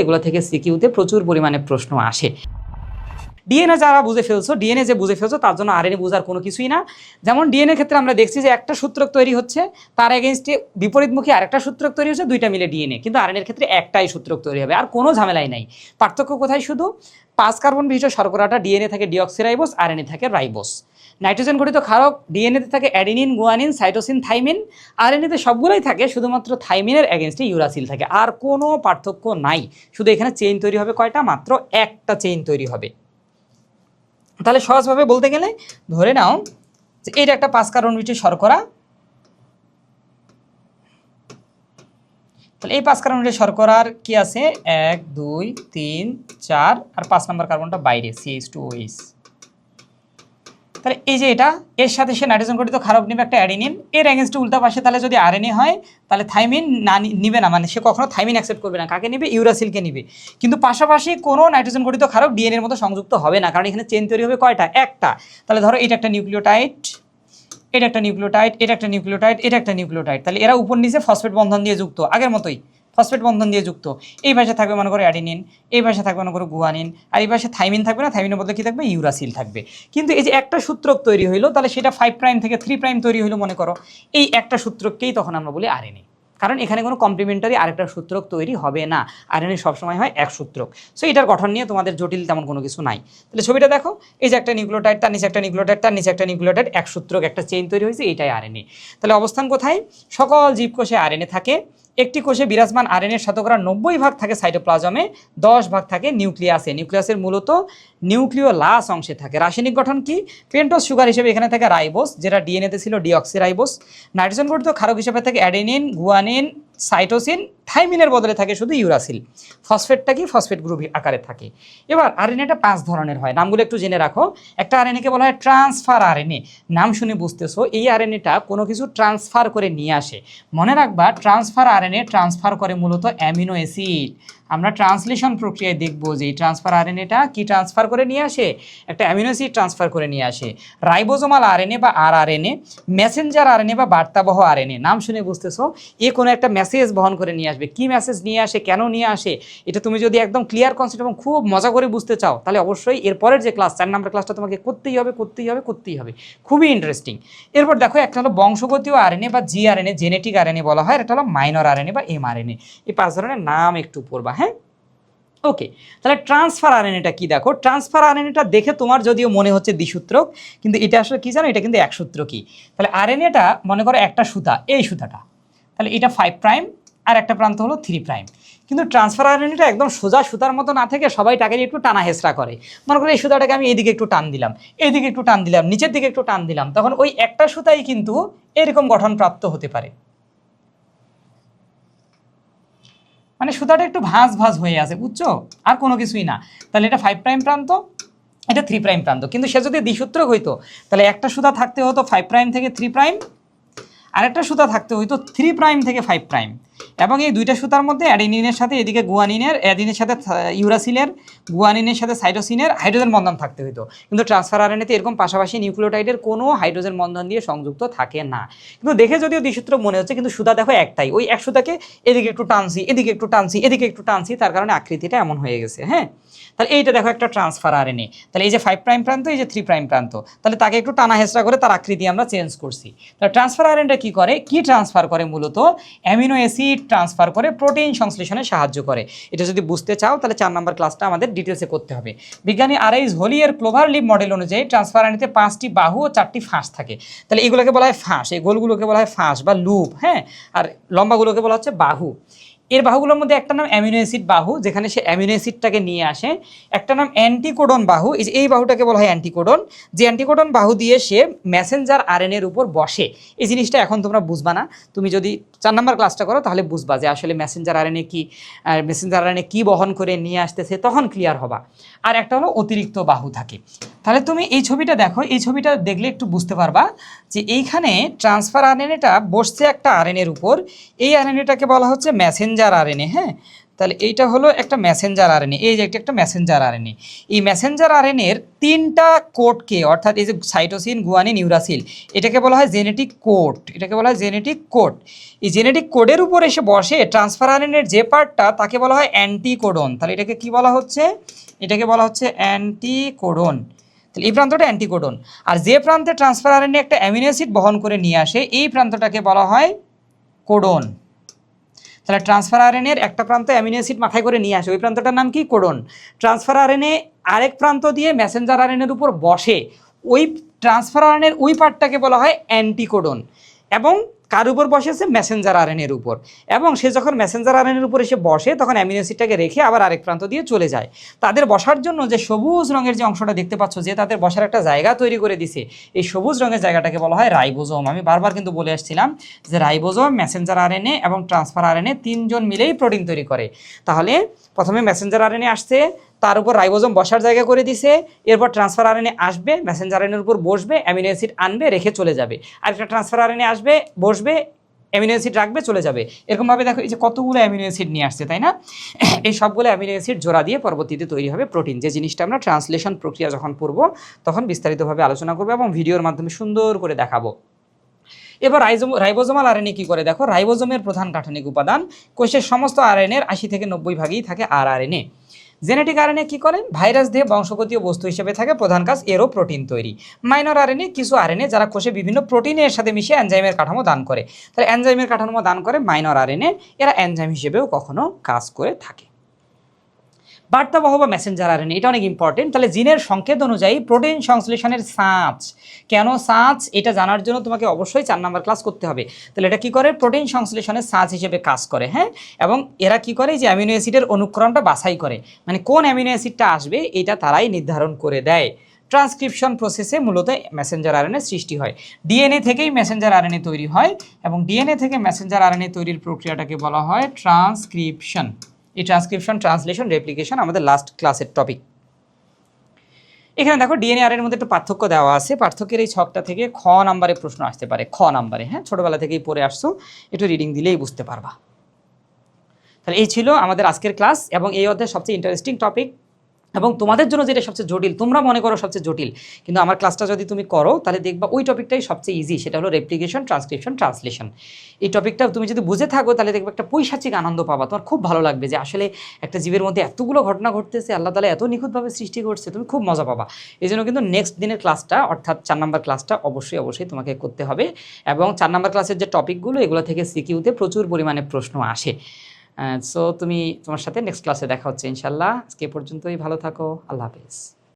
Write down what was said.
এগুলো থেকে সিকিউতে প্রচুর পরিমাণে প্রশ্ন আসে। ডিএনএ যারা বুঝে ফেলছো, ডিএনএ যে বুঝে ফেলছো তার জন্য আরএনএ বোঝার কোনো কিছুই না। যেমন ডিএনএ ক্ষেত্রে আমরা দেখছি যে একটা সূত্রক তৈরি হচ্ছে, তার এগেনস্টে বিপরীতমুখী আরেকটা সূত্রক তৈরি হচ্ছে, দুইটা মিলে ডিএনএ। কিন্তু আরএনএর ক্ষেত্রে একটাই সূত্রক তৈরি হবে, আর কোনো ঝামেলাই নাই। পার্থক্য কোথায়? শুধু 5 কার্বন বিশিষ্ট শর্করাটা ডিএনএ থাকে ডিঅক্সিরাইবোস, আরএনএ থাকে রাইবোস। নাইট্রোজেন গঠিত ক্ষারক ডিএনএতে থাকে অ্যাডিনিন, গুয়ানিন, সাইটোসিন, থাইমিন। আরএনএতে সবগুলোই থাকে, শুধুমাত্র থাইমিনের এগেনস্টে ইউরাসিল থাকে। আর কোনো পার্থক্য নাই, শুধু এখানে চেইন তৈরি হবে কয়টা? মাত্র একটা চেইন তৈরি হবে। তাহলে সহজভাবে বলতে গেলে ধরে নাও যে এটা একটা 5 কার্বন বিশিষ্ট শর্করা। তাহলে এই 5 কার্বন বিশিষ্ট শর্করার কি আছে? 1 2 3 4 আর 5 নম্বর কার্বনটা বাইরে, CH2OH। তাহলে এই যে এটা, এর সাথে সে নাইট্রোজেন গঠিত ক্ষারক নেবে একটা অ্যাডিনিন, এর এগেনস্টে উল্টা পাশে তাহলে যদি আরএনএ হয় তাহলে থাইমিন না নিবে না, মানে সে কখনো থাইমিন অ্যাকসেপ্ট করবে না। কাকে নেবে? ইউরাসিলকে নিবে। কিন্তু পাশাপাশি কোনো নাইট্রোজেন গঠিত ক্ষারক ডিএনএ এর মতো সংযুক্ত হবে না, কারণ এখানে চেইন তৈরি হবে কয়টা? একটা। তাহলে ধরো এটা একটা নিউক্লিওটাইড, এটা একটা নিউক্লিওটাইড, এটা একটা নিউক্লিওটাইড, এটা একটা নিউক্লিওটাইড। তাহলে এরা উপর নিচে ফসফেট বন্ধন দিয়ে যুক্ত, আগের মতোই ফসফেট বন্ধন দিয়ে যুক্ত। এই পাশে থাকবে মনে করো অ্যাডিনিন, এই পাশে থাকবে মনে করো গুয়ানিন, আর এই পাশে থাইমিন থাকবে না, থাইমিনের বদলে কি থাকবে? ইউরাসিল থাকবে। কিন্তু এই যে একটা সূত্রক তৈরি হইলো, তাহলে সেটা 5 প্রাইম থেকে 3 প্রাইম তৈরি হইলো মনে করো, এই একটা সূত্রককেই তখন আমরা বলি আরএনএ, কারণ এখানে কোনো কমপ্লিমেন্টারি আরেকটা সূত্রক তৈরি হবে না। আরএনএ সবসময় হয় এক সূত্রক। সো এটার গঠন নিয়ে তোমাদের জটিল তেমন কোনো কিছু নাই। তাহলে ছবিটা দেখো, এই যে একটা নিউক্লিওটাইড, তার নিচে একটা নিউক্লিওটাইড, তার নিচে একটা নিউক্লিওটাইড, এক সূত্রক একটা চেইন তৈরি হয়েছে, এইটাই আরএনএ। তাহলে অবস্থান কোথায়? সকল জীবকোষে আরএনএ থাকে। একটি কোষে বিরাজমান আরএনএর শতকরা 90 ভাগ থাকে সাইটোপ্লাজমে, 10 ভাগ থাকে নিউক্লিয়াসে। নিউক্লিয়াসের মূলত নিউক্লিওলাস অংশে থাকে। রাসায়নিক গঠন কি? পেন্টোজ সুগার হিসেবে এখানে থাকে রাইবোস, যেটা ডিএনএতে ছিল ডিঅক্সিরাইবোস। নাইট্রোজেন গঠিত ক্ষারক হিসেবে থাকে অ্যাডেনিন, গুয়ানিন, সাইটোসিন। থাইমিনের বদলে থাকে শুধু ইউরাসিল। ফসফেটটা কি? ফসফেট গ্রুপ আকারে থাকে। এবার আরএনএটা 5 ধরনের হয়, নামগুলো একটু জেনে রাখো। একটা আরএনএকে বলা হয় ট্রান্সফার আরএনএ। নাম শুনে বুঝতেছো এই আরএনএটা কোনো কিছু ট্রান্সফার করে নিয়ে আসে। মনে রাখবা, ট্রান্সফার আরএনএ ট্রান্সফার করে মূলত অ্যামিনো অ্যাসিড। আমরা ট্রান্সলেশন প্রক্রিয়ায় দেখবো যে এই ট্রান্সফার আরএনএটা কি ট্রান্সফার করে নিয়ে আসে? একটা অ্যামিনো অ্যাসিড ট্রান্সফার করে নিয়ে আসে। রাইবোজোমাল আরএনএ বা আরআরএনএ, মেসেঞ্জার আরএনএ বা বার্তাবহ আরএনএ। নাম শুনে বুঝতেছো এ কোনো একটা মেসেজ বহন করে নিয়ে আসবে। কি মেসেজ নিয়ে আসে, কেন নিয়ে আসে, এটা তুমি যদি একদম ক্লিয়ার কনসেপ্ট এবং খুব মজা করে বুঝতে চাও, তাহলে অবশ্যই এরপরের যে ক্লাস 4 নম্বর ক্লাসটা তোমাকে করতেই হবে, করতেই হবে, করতেই হবে। খুবই ইন্টারেস্টিং। এরপর দেখো, একটা হলো বংশগতীয় আরএনএ বা জিআরএনএ, জেনেটিক আরএনএ বলা হয়। এটা হলো মাইনর আরএনএ বা এমআরএনএ। এই 5 ধরনের নাম একটু পড়বা, হ্যাঁ? ওকে, তাহলে ট্রান্সফার আরএনএটা কি? দেখো, ট্রান্সফার আরএনএটা দেখে তোমার যদিও মনে হচ্ছে দ্বিসূত্রক, কিন্তু এটা আসলে কি জানো? এটা কিন্তু একসূত্রকই। তাহলে আরএনএটা মনে করো একটা সুতা, এই সুতাটা, তাহলে এটা 5 প্রাইম আর একটা প্রান্ত হলো 3 প্রাইম। কিন্তু ট্রান্সফার আরএনএটা একদম সোজা সুতার মতো না থেকে সবাই টাকে একটু টানা হেঁচড়া করে। মনে করো এই সুতাটাকে আমি এইদিকে একটু টান দিলাম, এইদিকে একটু টান দিলাম, নিচের দিকে একটু টান দিলাম, তখন ওই একটা সুতাই কিন্তু এরকম গঠন প্রাপ্ত হতে পারে। মানে সুতাটা একটু ভাঁজ ভাঁজ হয়ে আছে, বুঝছো? আর কোনো কিছুই না। তাহলে এটা 5 প্রাইম প্রান্ত, এটা 3 প্রাইম প্রান্ত। কিন্তু সে যদি দ্বিসূত্রক হইতো, তাহলে একটা সুতা থাকতে হতো 5 প্রাইম থেকে 3 প্রাইম, আরেকটা সুতা থাকতে হইতো 3 প্রাইম থেকে 5 প্রাইম। এবং এই দুইটা সুতার মধ্যে অ্যাডিনিনের সাথে এদিকে গুয়ানিনের, অ্যাডিনের সাথে ইউরাসিলের, গুয়ানিনের সাথে সাইটোসিনের হাইড্রোজেন বন্ধন থাকতে হইতো। কিন্তু ট্রান্সফার আরএনএতে এরকম পাশাপাশি নিউক্লিওটাইডের কোনো হাইড্রোজেন বন্ধন দিয়ে সংযুক্ত থাকে না। কিন্তু দেখে যদিও দ্বিসূত্রক মনে হচ্ছে, কিন্তু সুতা দেখো একটাই। ওই এক সুতাকে এদিকে একটু টানছি, এদিকে একটু টানছি, এদিকে একটু টানছি, তার কারণে আকৃতিটা এমন হয়ে গেছে, হ্যাঁ? তাহলে এইটা দেখো একটা ট্রান্সফার আরএনএ। তাহলে এই যে 5 প্রাইম প্রান্ত, এই যে 3 প্রাইম প্রান্ত, তাহলে তাকে একটু টানা হেঁচড়া করে তার আকৃতি আমরা চেঞ্জ করছি। তাহলে ট্রান্সফার আরএনএটা কি করে? কি ট্রান্সফার করে? মূলত অ্যামিনো অ্যাসিড ট্রান্সফার করে, প্রোটিন সংশ্লেষণে সাহায্য করে। এটা যদি বুঝতে চাও তাহলে 4 নম্বর ক্লাসটা আমাদের ডিটেলসে করতে হবে। বিজ্ঞানী আরএইচ হোলিয়ের ক্লোভার লিভ মডেল অনুযায়ী ট্রান্সফার আরএনএতে 5টি বাহু ও 4টি ফাঁস থাকে। তাহলে এগুলোকে বলা হয় ফাঁস, এই গোলগুলোকে বলা হয় ফাঁস বা লুপ, হ্যাঁ? আর লম্বাগুলোকে বলা হচ্ছে বাহু। এর বাহুগুলোর মধ্যে একটা নাম অ্যামিনো অ্যাসিড বাহু, যেখানে সে অ্যামিনো অ্যাসিডটাকে নিয়ে আসে। একটা নাম অ্যান্টিকোডন বাহু, এই বাহুটাকে বলা হয় অ্যান্টিকোডন, যে অ্যান্টিকোডন বাহু দিয়ে সে মেসেঞ্জার আরএনএর উপর বসে। এই জিনিসটা এখন তোমরা বুঝবা না, তুমি যদি 4 নম্বর ক্লাসটা করো তাহলে বুঝবা যে আসলে মেসেঞ্জার আরএনএ কি, মেসেঞ্জার আরএনএ কি বহন করে নিয়ে আসতেছে, তখন ক্লিয়ার হবা। আর একটা হলো অতিরিক্ত বাহু থাকে। তাহলে তুমি এই ছবিটা দেখো, এই ছবিটা দেখলে একটু বুঝতে পারবা যে এইখানে ট্রান্সফার আরএনএটা বসছে একটা আরএনএর উপর। এই আরএনএটাকে বলা হচ্ছে মেসেঞ্জার আরএনএ, হ্যাঁ? তাহলে এইটা হলো একটা মেসেঞ্জার আরএনএ, এই যে একটা মেসেঞ্জার আরএনএ। এই মেসেঞ্জার আরএনএর 3টা কোডকে, অর্থাৎ এই যে সাইটোসিন, গুয়ানিন, ইউরাসিল, এটাকে বলা হয় জেনেটিক কোড, এটাকে বলা হয় জেনেটিক কোড। এই জেনেটিক কোডের উপর এসে বসে ট্রান্সফার আরএনএর যে পার্টটা, তাকে বলা হয় অ্যান্টিকোডন। তাহলে এটাকে কি বলা হচ্ছে? এটাকে বলা হচ্ছে অ্যান্টিকোডন। তাহলে এই প্রান্তটা অ্যান্টিকোডন। আর যে প্রান্তে ট্রান্সফার আরএনএ একটা অ্যামিনো অ্যাসিড বহন করে নিয়ে আসে, এই প্রান্তটাকে বলা হয় কোডন। তাহলে ট্রান্সফার আরএনএর একটা প্রান্ত অ্যামিনো অ্যাসিড মাথায় করে নিয়ে আসে, ওই প্রান্তটার নাম কি? কোডন। ট্রান্সফার আরএনএ আরেক প্রান্ত দিয়ে মেসেঞ্জার আরএনএর উপর বসে, ওই ট্রান্সফার আরএনএর ওই পার্টটাকে বলা হয় অ্যান্টিকোডন। এবং কার উপর বসেছে? মেসেঞ্জার আরএনএর উপর। এবং সে যখন মেসেঞ্জার আরএনএর উপর এসে বসে, তখন অ্যামিনো অ্যাসিডটাকে রেখে আবার আরেক প্রান্ত দিয়ে চলে যায়। তাদের বসার জন্য যে সবুজ রঙের যে অংশটা দেখতে পাচ্ছ, যে তাদের বসার একটা জায়গা তৈরি করে দিছে, এই সবুজ রঙের জায়গাটাকে বলা হয় রাইবোজোম। আমি বারবার কিন্তু বলে আসছিলাম যে রাইবোজোম, মেসেঞ্জার আরএনএ এবং ট্রান্সফার আরএনএ তিনজন মিলেই প্রোটিন তৈরি করে। তাহলে প্রথমে মেসেঞ্জার আরএনএ আসছে, তার উপর রাইবোজোম বসার জায়গা করে দিছে, এরপর ট্রান্সফার আরএনএ আসবে, মেসেঞ্জার আরএনএর উপর বসবে, অ্যামিনো অ্যাসিড আনবে, রেখে চলে যাবে। আরেকটা ট্রান্সফার আরএনএ আসবে, বসবে, অ্যামিনো অ্যাসিড রাখবে, চলে যাবে। এরকমভাবে দেখো এই যে কতগুলো অ্যামিনো অ্যাসিড নিয়ে আসছে, তাই না? এই সবগুলো অ্যামিনো অ্যাসিড জোড়া দিয়ে পরবর্তীতে তৈরি হবে প্রোটিন, যে জিনিসটা আমরা ট্রান্সলেশন প্রক্রিয়া যখন পড়ব তখন বিস্তারিতভাবে আলোচনা করবো এবং ভিডিওর মাধ্যমে সুন্দর করে দেখাবো। এবার রাইবোজোমাল আরএনএ কি করে দেখো। রাইবোজোমের প্রধান গাঠনিক উপাদান, কোষের সমস্ত আরএনএর 80 থেকে 90 ভাগই থাকে আরআরএনএ। জেনেটিক আরএনএ কি করে? ভাইরাস দিয়ে বংশগতীয় বস্তু হিসেবে থাকে, প্রধান কাজ এরও প্রোটিন তৈরি। মাইনর আরএনএ কিছু আরএনএ যারা কোষে বিভিন্ন প্রোটিনের সাথে মিশে এনজাইমের কাঠামো দান করে। তাহলে এনজাইমের কাঠামো দান করে মাইনর আরএনএ, এরা এনজাইম হিসেবেও কখনো কাজ করে থাকে। বার্তাবহ বা মেসেঞ্জার আরএনএ, এটা অনেক ইম্পর্টেন্ট। তাহলে জিনের সংকেত অনুযায়ী প্রোটিন সংশ্লেষণের সাঁচ, কেন সাঁচ এটা জানার জন্য তোমাকে অবশ্যই 4 নম্বর ক্লাস করতে হবে। তাহলে এটা কি করে? প্রোটিন সংশ্লেষণের সাঁচ হিসেবে কাজ করে, হ্যাঁ। এবং এরা কি করে? যে অ্যামিনো অ্যাসিডের অনুক্রমটা বাছাই করে, মানে কোন অ্যামিনো অ্যাসিডটা আসবে এটা তারাই নির্ধারণ করে দেয়। ট্রান্সক্রিপশন প্রসেসে মূলত মেসেঞ্জার আরএনএ সৃষ্টি হয়। ডিএনএ থেকেই মেসেঞ্জার আরএনএ তৈরি হয় এবং ডিএনএ থেকে মেসেঞ্জার আরএনএ তৈরির প্রক্রিয়াটাকে বলা হয় ট্রান্সক্রিপশন। এই ট্রান্সক্রিপশন, ট্রান্সলেশন, রেপ্লিকেশন আমাদের লাস্ট ক্লাসের টপিক। এখানে দেখো ডিএনএ আর এর মধ্যে একটু পার্থক্য দেওয়া আছে। পার্থক্যের এই ছকটা থেকে খ নাম্বারে প্রশ্ন আসতে পারে, খ নাম্বারে, হ্যাঁ, ছোটবেলা থেকেই পড়ে আসছো, একটু রিডিং দিলেই বুঝতে পারবা। তাহলে এই ছিল আমাদের আজকের ক্লাস এবং এই অধ্যায়ের সবচেয়ে ইন্টারেস্টিং টপিক এবং তোমাদের জন্য যেটা সবচেয়ে জটিল, তোমরা মনে করো সবচেয়ে জটিল, কিন্তু আমার ক্লাসটা যদি তুমি করো তাহলে দেখবা ওই টপিকটাই সবচেয়ে ইজি, সেটা হলো রেপ্লিকেশন, ট্রান্সক্রিপশন, ট্রান্সলেশন। এই টপিকটা তুমি যদি বুঝে থাকো তাহলে দেখবে একটা পৈশাচিক আনন্দ পাবা, তোমার খুব ভালো লাগবে যে আসলে একটা জীবের মধ্যে এতগুলো ঘটনা ঘটতেছে, আল্লাহ তাআলা এত নিখুঁতভাবে সৃষ্টি করছে, তুমি খুব মজা পাবা। এই জন্য কিন্তু নেক্সট দিনের ক্লাসটা, অর্থাৎ 4 নম্বর ক্লাসটা অবশ্যই তোমাকে করতে হবে। এবং 4 নম্বর ক্লাসের যে টপিকগুলো, এগুলো থেকে সিকিউতে প্রচুর পরিমাণে প্রশ্ন আসে। সো তোমার সাথে নেক্সট ক্লাসে দেখা হচ্ছে ইনশাল্লাহ। আজকে পর্যন্তই, ভালো থাকো, আল্লাহ হাফেজ।